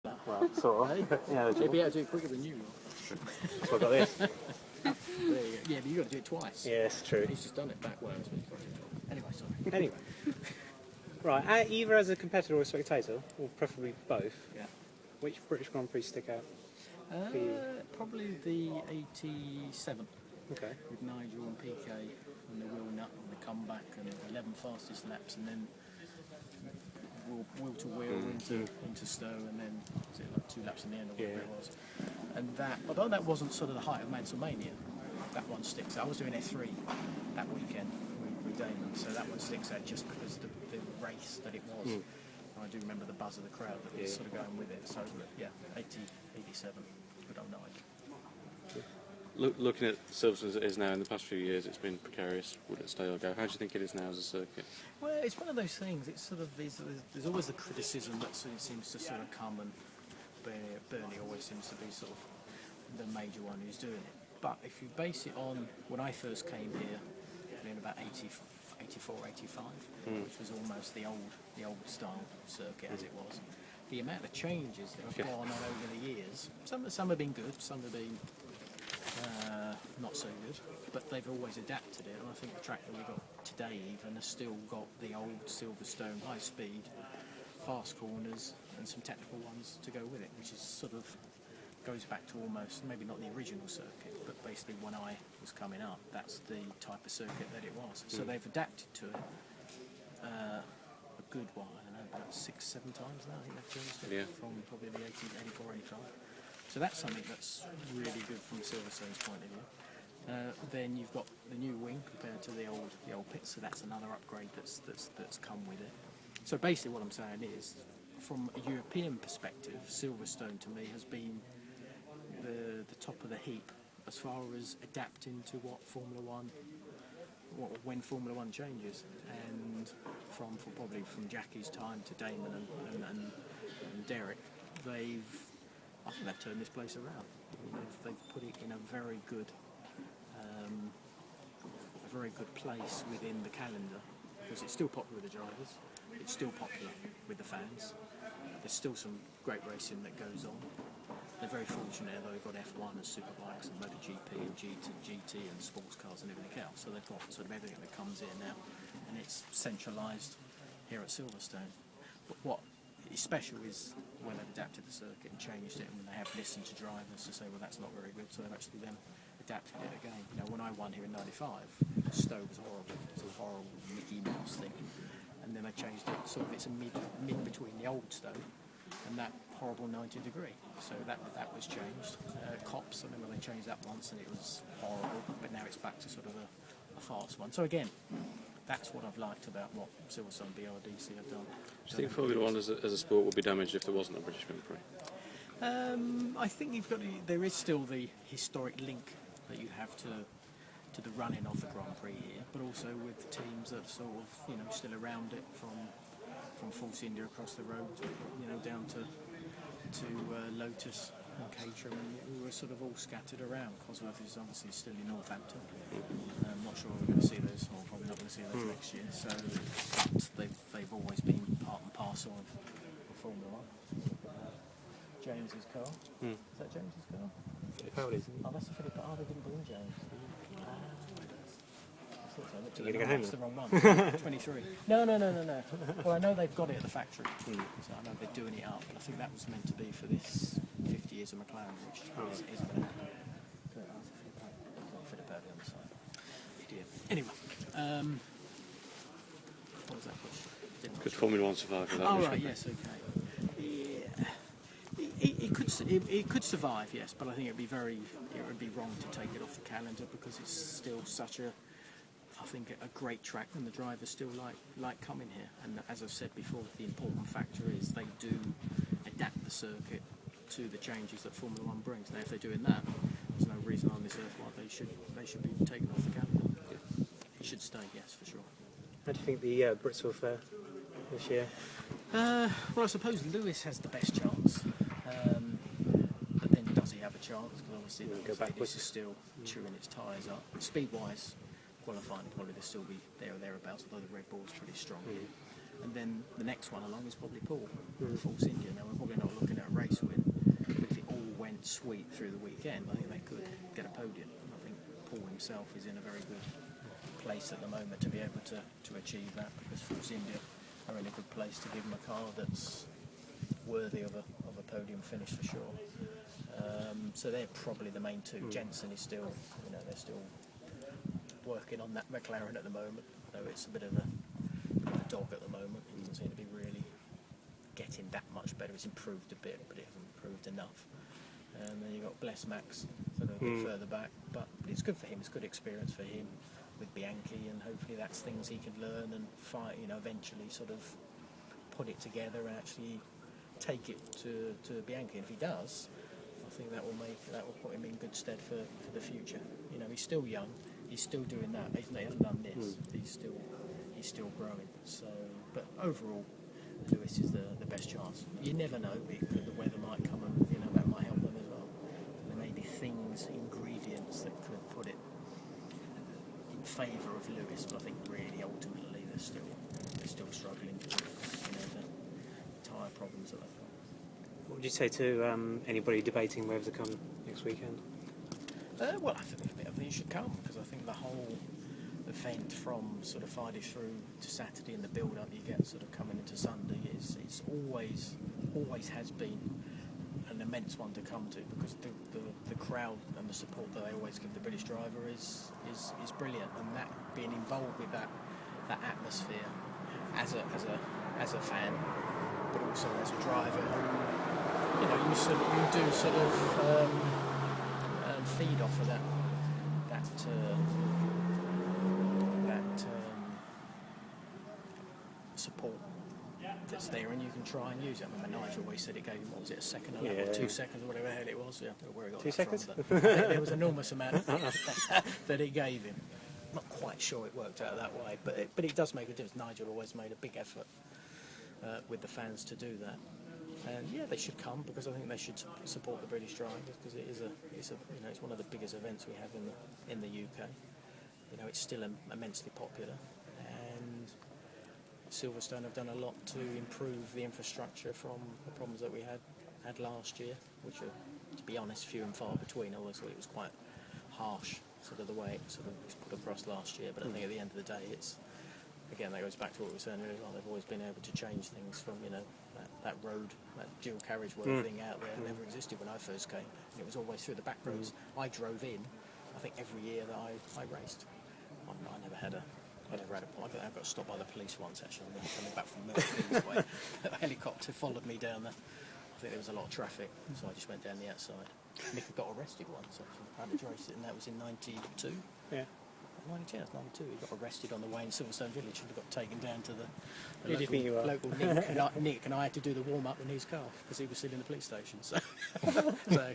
Well, sort of. Yeah, You'll be able to do it quicker than you. so I've got this. There you go. Yeah, but you've got to do it twice. Yes, true. He's just done it backwards. Anyway, sorry. Anyway. Right, either as a competitor or a spectator, or preferably both, Yeah. which British Grand Prix stick out? Probably the 87 Okay. with Nigel and PK and the wheel nut and the comeback and the 11 fastest laps and then wheel to wheel into Stowe and then was it like 2 laps in the end or whatever it was. And that, although that wasn't sort of the height of Mansellmania, that one sticks out. I was doing F3 that weekend with Damon, so that one sticks out just because the race that it was. I do remember the buzz of the crowd that was sort of going with it. So yeah, 87, good old night. Looking at Silverstone as it is now, in the past few years, it's been precarious. Would it stay or go? How do you think it is now as a circuit? Well, it's one of those things. It's sort of there's always the criticism that seems to sort of come, and Bernie always seems to be sort of the major one who's doing it. But if you base it on when I first came here in about 84, 85, which was almost the old style circuit as it was, the amount of changes that have gone on over the years, some have been good, some have been not so good, but they've always adapted it, and I think the track that we've got today even has still got the old Silverstone high speed, fast corners and some technical ones to go with it, which is sort of goes back to almost, maybe not the original circuit, but basically when I was coming up, that's the type of circuit that it was. So they've adapted to it a good while, I don't know, about 6-7 times now I think they've changed it from probably the 84, 85. So that's something that's really good from Silverstone's point of view. Then you've got the new wing compared to the old pit, so that's another upgrade that's come with it. So basically what I'm saying is, from a European perspective, Silverstone to me has been the top of the heap as far as adapting to what when Formula One changes, and from probably from Jackie's time to Damon and Derek, I think they've turned this place around. They've put it in a very good place within the calendar, because it's still popular with the drivers, it's still popular with the fans. There's still some great racing that goes on. They're very fortunate though, they've got F1 and Superbikes and MotoGP and GT and sports cars and everything else, so they've got sort of everything that comes in now, and it's centralised here at Silverstone. But what is special is when they've adapted the circuit and changed it, and when they have listened to drivers to say, well, that's not very good, so they've actually then adapted it again. You know, when I won here in '95, Stowe was horrible. It's a horrible Mickey Mouse thing, and then they changed it. Sort of, it's a mid between the old Stowe and that horrible 90 degree. So that was changed. Cops, I remember they changed that once, and it was horrible. But now it's back to sort of a fast one. So again, that's what I've liked about what Silverstone BRDC have done. Do you think Formula One as a sport would be damaged if there wasn't a British Grand Prix? I think there is still the historic link that you have to the running of the Grand Prix here, but also with teams that sort of still around it from Force India across the road, down to Lotus and Caterham, and we were sort of all scattered around. Cosworth is obviously still in Northampton. I'm not sure we're going to see those, or probably not going to see those next year. So they've always been part and parcel of Formula One. James's car. Is that James's car? Oh, that's a Philip. Oh, they didn't bring James. You're going to go home? That's the wrong one. 23. No. Well, I know they've got it at the factory, so I know they're doing it up. But I think that was meant to be for this 50 years of McLaren, which isn't going to happen. Philip Early on the side. Idiot. Anyway, what was that question? Could Formula One survive without? Oh right, yes, okay. Yeah, it could survive, yes, but I think it would be wrong to take it off the calendar, because it's still such a great track, and the drivers still like coming here. And as I've said before, the important factor is they do adapt the circuit to the changes that Formula One brings. Now, if they're doing that, there's no reason on this earth why they should be taken off the calendar. It should stay, yes, for sure. How do you think the Brits will fare this year? Well, I suppose Lewis has the best chance. But then, does he have a chance? Because obviously the Mercedes is still chewing its tyres up. Speed-wise, qualifying probably they'll still be there or thereabouts, although the Red Bull's pretty strong here. And then the next one along is probably Paul, Force India. Now, we're probably not looking at a race sweep through the weekend, I think they could get a podium. And I think Paul himself is in a very good place at the moment to be able to achieve that, because Force India are in a good place to give him a car that's worthy of a podium finish for sure. So they're probably the main two. Jensen is still, they're still working on that McLaren at the moment, though it's a bit of a dog at the moment. He doesn't seem to be really getting that much better. It's improved a bit, but it hasn't improved enough. And then you've got Bless Max sort of a bit further back, but it's good for him. It's good experience for him with Bianchi, and hopefully that's things he can learn and fight. Eventually sort of put it together and actually take it to Bianchi. And if he does, I think that will put him in good stead for the future. He's still young. He's still doing that. He hasn't done this. He's still growing. So, but overall, Lewis is the best chance. You never know. The weather might come, and that might help them as well. There may be ingredients that could put it in favour of Lewis. But I think really, ultimately, they're still struggling with the tyre problems that they've got. What would you say to anybody debating whether to come next weekend? Well, I think they should come, because I think the whole event from sort of Friday through to Saturday and the build-up you get sort of coming into Sunday it's always has been an immense one to come to, because the crowd and the support that they always give the British driver is brilliant, and that being involved with that atmosphere as a fan, but also as a driver, you do sort of feed off of that support that's there, and you can try and use it. I remember Nigel always said it gave him, what was it, a second or 2 seconds or whatever the hell it was. Yeah, I don't know where he got 2 that seconds? from, but there was an enormous amount that it gave him. I'm not quite sure it worked out that way, but it does make a difference. Nigel always made a big effort with the fans to do that. And yeah, they should come, because I think they should support the British drivers, because it's one of the biggest events we have in the UK. It's still immensely popular, and Silverstone have done a lot to improve the infrastructure from the problems that we had last year, which are, to be honest, few and far between. I always thought it was quite harsh, sort of the way it sort of was put across last year. But I think at the end of the day, again, that goes back to what we were saying earlier on. They've always been able to change things from, that road, that dual carriageway thing out there never existed when I first came. It was always through the back roads. I drove in, I think, every year that I raced. I never had a point. I got stopped by the police once, actually, coming back from Milton Keynes way. A helicopter followed me down there. I think there was a lot of traffic, so I just went down the outside. Nick got arrested once, actually. I had to race it, and that was in 92. Yeah. 92, that's 92. He got arrested on the way in Silverstone Village and got taken down to the Who do you think you are? local Nick, and I had to do the warm-up in his car because he was still in the police station. So,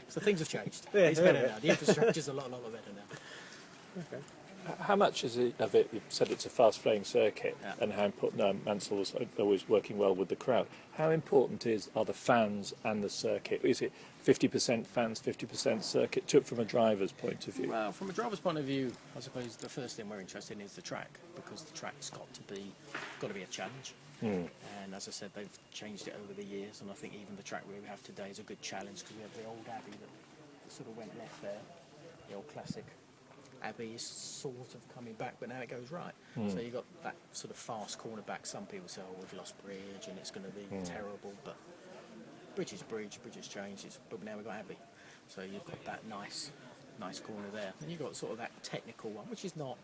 so things have changed. Yeah, it's better now. The infrastructure's a lot better now. Okay. How much is it of it? You've said it's a fast-flowing circuit, Yeah. and how important Mansell was always working well with the crowd. How important are the fans and the circuit? Is it 50% fans, 50% circuit? From a driver's point of view. Well, from a driver's point of view, I suppose the first thing we're interested in is the track, because the track's got to be a challenge. And as I said, they've changed it over the years, and I think even the track we have today is a good challenge, because we have the old Abbey that sort of went left there, the old classic Abbey is sort of coming back, but now it goes right. So you've got that sort of fast corner back. Some people say, oh, we've lost Bridge and it's going to be terrible, but Bridge is Bridge has changed, but now we've got Abbey. So you've got that nice corner there. And you've got sort of that technical one, which is not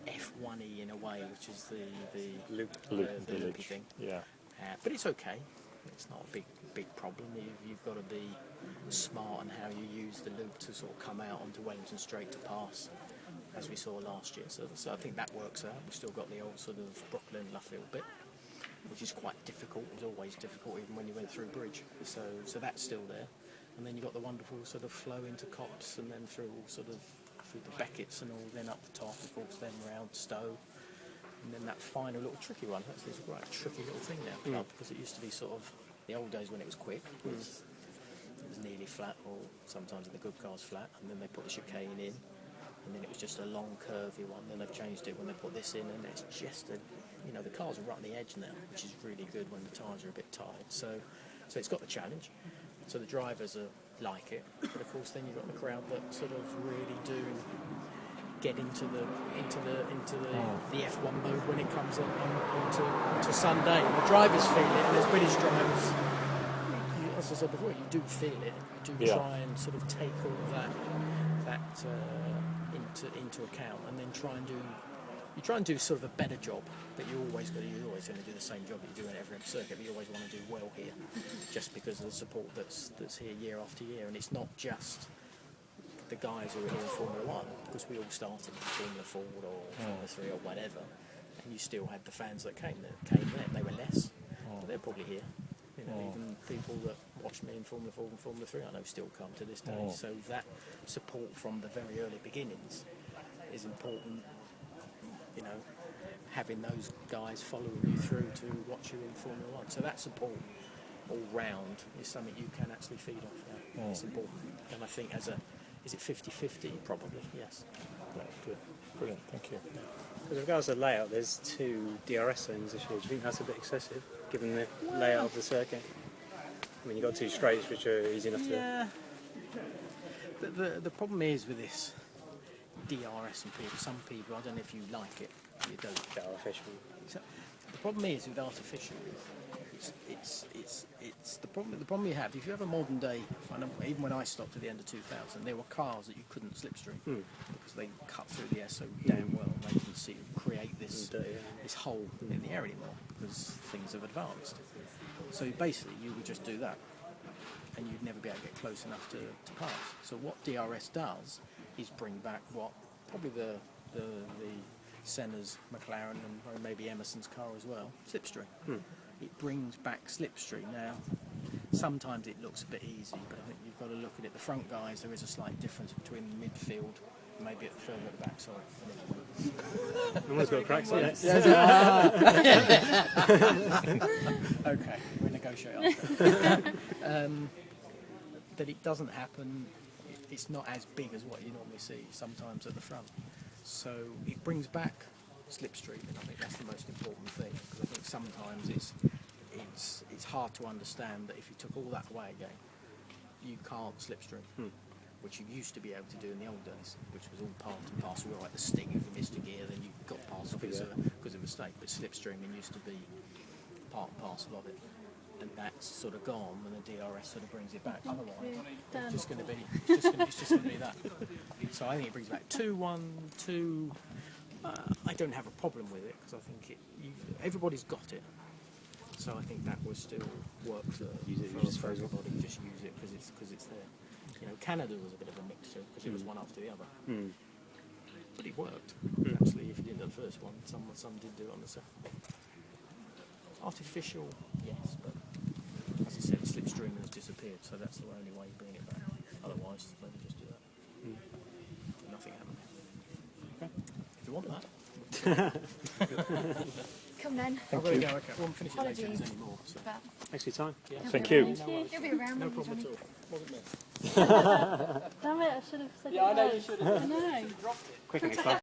F1-y in a way, which is the loopy thing. Yeah. But it's okay. It's not a big problem. You've got to be smart on how you use the loop to sort of come out onto Wellington Straight to pass, as we saw last year. So I think that works out. We've still got the old sort of Brooklyn-Luffield bit, which is quite difficult. It was always difficult, even when you went through Bridge. So that's still there. And then you've got the wonderful sort of flow into Copse, and then through the Becketts and all, then up the top, of course, then round Stowe. And then that final little tricky one. That's a quite tricky little thing now, because it used to be sort of the old days when it was quick. It was nearly flat, or sometimes in the good cars flat, and then they put the chicane in, and then it was just a long curvy one. Then they've changed it when they put this in, and it's just the cars are right on the edge now, which is really good when the tyres are a bit tired. So it's got the challenge. So the drivers are like it, but of course then you've got the crowd that sort of really do get into the F1 mode when it comes onto Sunday. And the drivers feel it, and as British drivers, as I said before, you do feel it. You do try and sort of take all of that into account, and then try and do sort of a better job. But you're always going to do the same job that you do in every circuit. But you always want to do well here, just because of the support that's here year after year. And it's not just the guys who are here in Formula 1, because we all started in Formula 4 or Formula 3 or whatever, and you still had the fans that came then. They were less, but they're probably here. You know, even people that watched me in Formula 4 and Formula 3, I know still come to this day. So that support from the very early beginnings is important. You know, having those guys following you through to watch you in Formula 1. So that support all round is something you can actually feed off. Yeah. It's important, and I think is it 50-50? Probably, yes. Right, good. Brilliant, thank you. With regards to layout, there's 2 DRS zones this year. Do you think that's a bit excessive, given the layout of the circuit? I mean, you've got 2 straights, which are easy enough to... Yeah. The problem is with this DRS and people, some people, I don't know if you like it, you don't. Get artificial. So, the problem is with artificial, it's the problem you have. If you have a modern day, even when I stopped at the end of 2000, there were cars that you couldn't slipstream because they cut through the air so damn well, and they can create this hole in the air anymore because things have advanced. So basically, you would just do that, and you'd never be able to get close enough to pass. So what DRS does is bring back what probably the Senna's, McLaren, and maybe Emerson's car as well, slipstream. It brings back slipstream. Now, sometimes it looks a bit easy, but I think you've got to look at it. The front guys, there is a slight difference between the midfield, maybe further at the back, sorry. Everyone's got a crack on it. Okay, we'll negotiate after. That it doesn't happen, it's not as big as what you normally see sometimes at the front. So it brings back slipstream, and I think that's the most important thing, because I think sometimes it's hard to understand that if you took all that away again, you can't slipstream, which you used to be able to do in the old days, which was all part and parcel, like the sting. If you missed a gear, then you got past because of a mistake. But slipstreaming used to be part and parcel of it, and that's sort of gone, and the DRS sort of brings it back. Otherwise, it's just going to be that. So I think it brings back 2-1, 2. I don't have a problem with it because I think everybody's got it. So I think that will still work for everybody. Just use it because it's there. You know, Canada was a bit of a mixture because it was one after the other, but it worked. Actually, if you did the first one, some did do it on the second. Artificial, yes, but as I said, slipstreaming has disappeared, so that's the only way you bring it back. Otherwise, maybe just do that. Nothing happened. Okay. If you want that. Come then. I've got to go. Okay. We won't finish it later Apologies. anymore. So. Thanks for your time. Yeah. Thank you. You'll be around. No won't you, problem at Johnny? all. Wasn't me. Damn it, I should have said Yeah, I know you should have. I know. Quick and exciting.